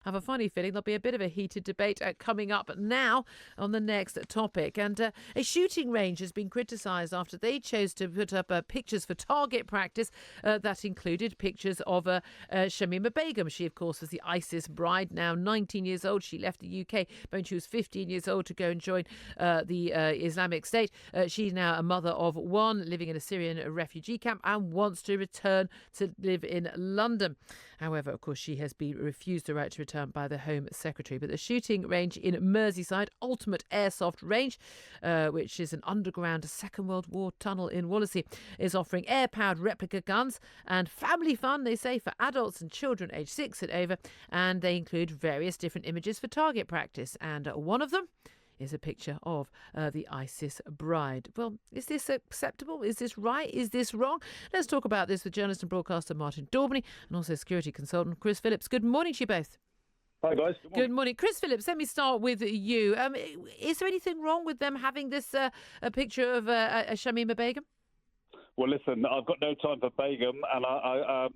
I have a funny feeling there'll be a bit of a heated debate coming up now on the next topic. And a shooting range has been criticised after they chose to put up pictures for target practice that included pictures of Shamima Begum. She, of course, was the ISIS bride, now 19 years old. She left the UK when she was 15 years old to go and join the Islamic State. She's now a mother of one, living in a Syrian refugee camp, and wants to return to live in London. However, of course, she has been refused the right to return by the Home Secretary. But the shooting range in Merseyside, Ultimate Airsoft Range, which is an underground Second World War tunnel in Wallasey, is offering air-powered replica guns and family fun, they say, for adults and children aged 6 and over. And they include various different images for target practice. And one of them is a picture of the ISIS bride. Well, is this acceptable? Is this right? Is this wrong? Let's talk about this with journalist and broadcaster Martin Daubney and also security consultant Chris Phillips. Good morning to you both. Hi guys. Good morning. Chris Phillips, let me start with you. Is there anything wrong with them having this a picture of Shamima Begum? Well, listen, I've got no time for Begum, and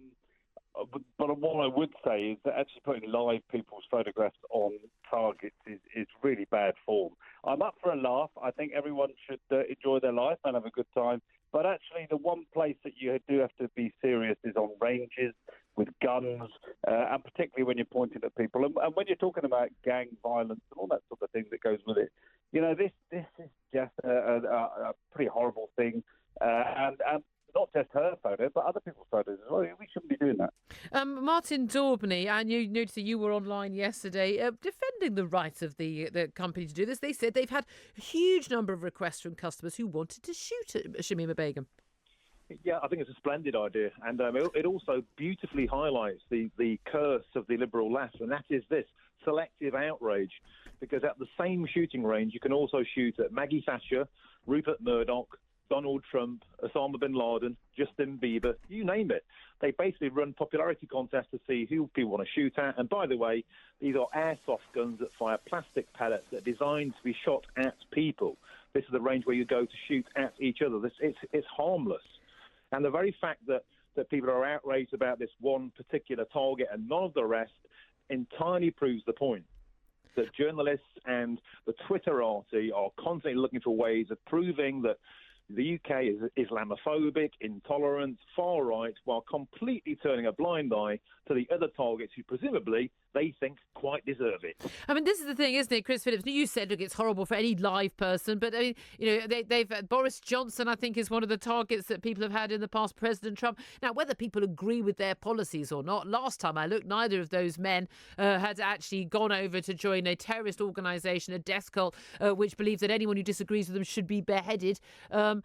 but what I would say is that actually putting live people's photographs on targets is really bad form. I'm up for a laugh. I think everyone should enjoy their life and have a good time. But actually, the one place that you do have to be serious is on ranges with guns, and particularly when you're pointing at people. And when you're talking about gang violence and all that sort of thing that goes with it, you know, this is just a pretty horrible thing. And not just her photo, but other people's photos as well. We shouldn't be doing that. Martin Daubney, and you noticed that you were online yesterday defending the rights of the company to do this. They said they've had a huge number of requests from customers who wanted to shoot at Shamima Begum. Yeah, I think it's a splendid idea. And it also beautifully highlights the curse of the liberal left, and that is this selective outrage. Because at the same shooting range, you can also shoot at Maggie Thatcher, Rupert Murdoch, Donald Trump, Osama bin Laden, Justin Bieber, you name it. They basically run popularity contests to see who people want to shoot at. And by the way, these are airsoft guns that fire plastic pellets that are designed to be shot at people. This is the range where you go to shoot at each other. It's harmless. And the very fact that people are outraged about this one particular target and none of the rest entirely proves the point that journalists and the Twitterati are constantly looking for ways of proving that the UK is Islamophobic, intolerant, far right, while completely turning a blind eye to the other targets who presumably they think quite deserve it. I mean, this is the thing, isn't it, Chris Phillips? You said, look, it's horrible for any live person, but I mean, you know, they've Boris Johnson, I think, is one of the targets that people have had in the past. President Trump. Now, whether people agree with their policies or not, last time I looked, neither of those men had actually gone over to join a terrorist organisation, a death cult, which believes that anyone who disagrees with them should be beheaded and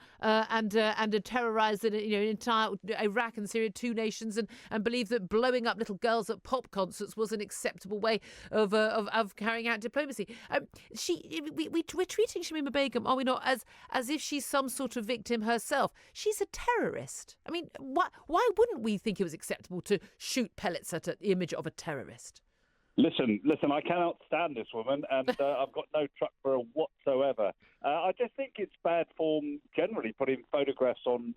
terrorise entire Iraq and Syria, two nations, and believe that blowing up little girls at pop concerts was an acceptable way of carrying out diplomacy. We're treating Shamima Begum, are we not, as if she's some sort of victim herself? She's a terrorist. I mean, why wouldn't we think it was acceptable to shoot pellets at an image of a terrorist? Listen, I cannot stand this woman, and I've got no truck for her whatsoever. I just think it's bad form generally putting photographs on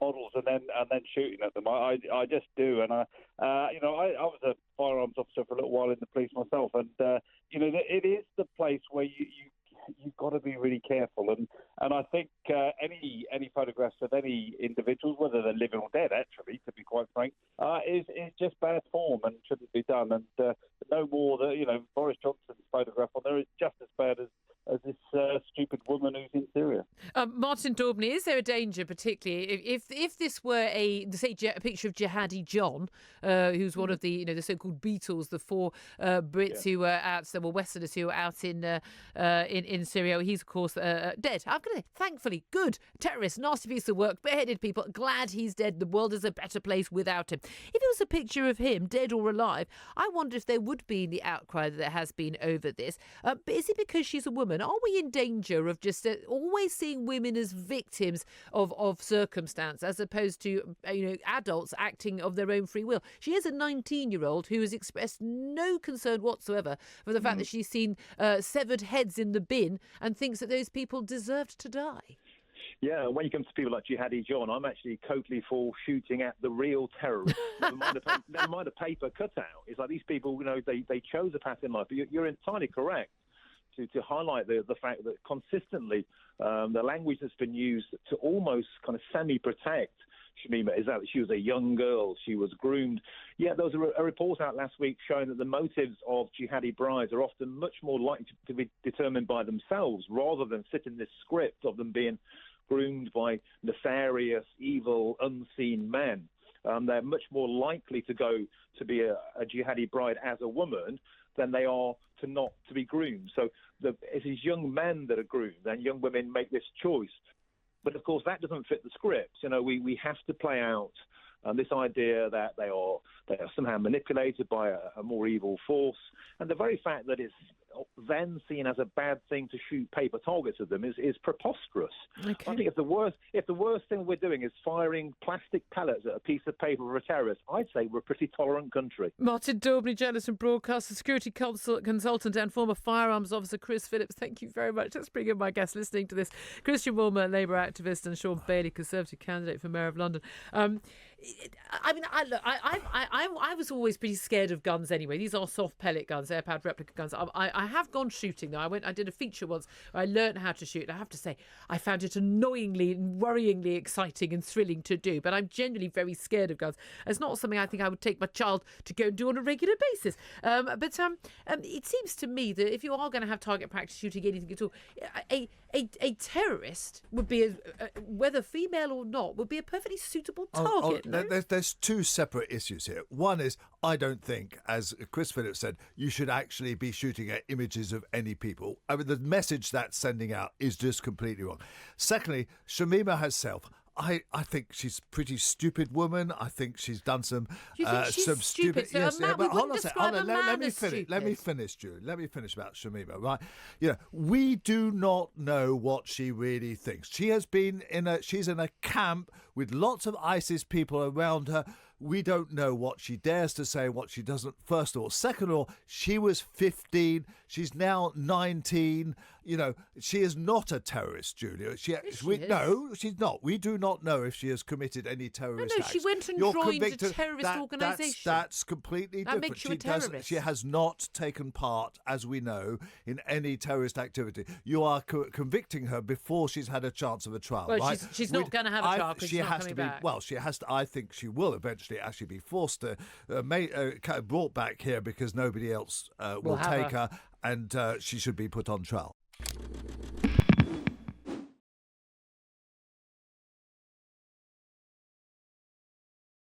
models and then shooting at them. I just do, and I was a firearms officer for a little while in the police myself, and it is the place where you've got to be really careful, and I think any photographs of any individuals, whether they're living or dead, actually, to be quite frank, is just bad form and shouldn't be done. And no more that Boris Johnson's photograph on there is just as bad as this stupid woman who's in Syria. Martin Daubney, is there a danger, particularly if this were a picture of Jihadi John, who's one of the so-called Beatles, the four Brits who were out, there were Westerners who were out in Syria. He's of course dead. I'm going to say, thankfully, good terrorist, nasty piece of work, beheaded people. Glad he's dead. The world is a better place without him. If it was a picture of him, dead or alive, I wonder if there would be the outcry that there has been over this. But is it because she's a woman? Are we in danger of just always seeing women as victims of circumstance, as opposed to adults acting of their own free will? She is a 19-year-old who has expressed no concern whatsoever for the fact that she's seen severed heads in the bin and thinks that those people deserved to die. Yeah, when you come to people like Jihadi John, I'm actually totally for shooting at the real terrorists. Never mind a paper cutout. It's like these people, they chose a path in life. But you're entirely correct to highlight the fact that consistently the language that's been used to almost kind of semi-protect Shamima is that she was a young girl, she was groomed. Yeah, there was a report out last week showing that the motives of jihadi brides are often much more likely to be determined by themselves rather than sit in this script of them being groomed by nefarious, evil, unseen men. They're much more likely to go to be a jihadi bride as a woman than they are to be groomed. So it's these young men that are groomed, and young women make this choice. But of course, that doesn't fit the script. We have to play out this idea that they are somehow manipulated by a more evil force, and the very fact that it's then seen as a bad thing to shoot paper targets at them is preposterous. Okay. I think if the worst thing we're doing is firing plastic pellets at a piece of paper for a terrorist, I'd say we're a pretty tolerant country. Martin Daubney, journalist and broadcaster, security consultant and former firearms officer Chris Phillips, thank you very much. Let's bring in my guest listening to this. Christian Woolmer, Labour activist, and Sean Bailey, Conservative candidate for Mayor of London. I was always pretty scared of guns anyway. These are soft pellet guns, air-powered replica guns. I have gone shooting though. I did a feature once where I learned how to shoot. I have to say, I found it annoyingly and worryingly exciting and thrilling to do. But I'm genuinely very scared of guns. It's not something I think I would take my child to go and do on a regular basis. But it seems to me that if you are going to have target practice shooting anything at all, a terrorist would be, whether female or not, would be a perfectly suitable target. There's two separate issues here. One is, I don't think, as Chris Phillips said, you should actually be shooting at images of any people. I mean, the message that's sending out is just completely wrong. Secondly, Shamima herself, I think she's a pretty stupid woman. I think she's done some You think she's stupid? So yes, but hold on a second. Let me finish. Let me finish, Julie. Let me finish about Shamima. Right? We do not know what she really thinks. She's in a camp with lots of ISIS people around her. We don't know what she dares to say, what she doesn't, first of all. Second of all, she was 15. She's now 19. She is not a terrorist, Julia. No, she's not. We do not know if she has committed any terrorist acts. She went and joined a terrorist organisation. That's completely different. That makes you a terrorist. She has not taken part, as we know, in any terrorist activity. You are convicting her before she's had a chance of a trial, well, right? She's not going to have a trial because she's not coming back. Well, she has to. I think she will eventually actually be forced to brought back here because nobody else will take her, and she should be put on trial.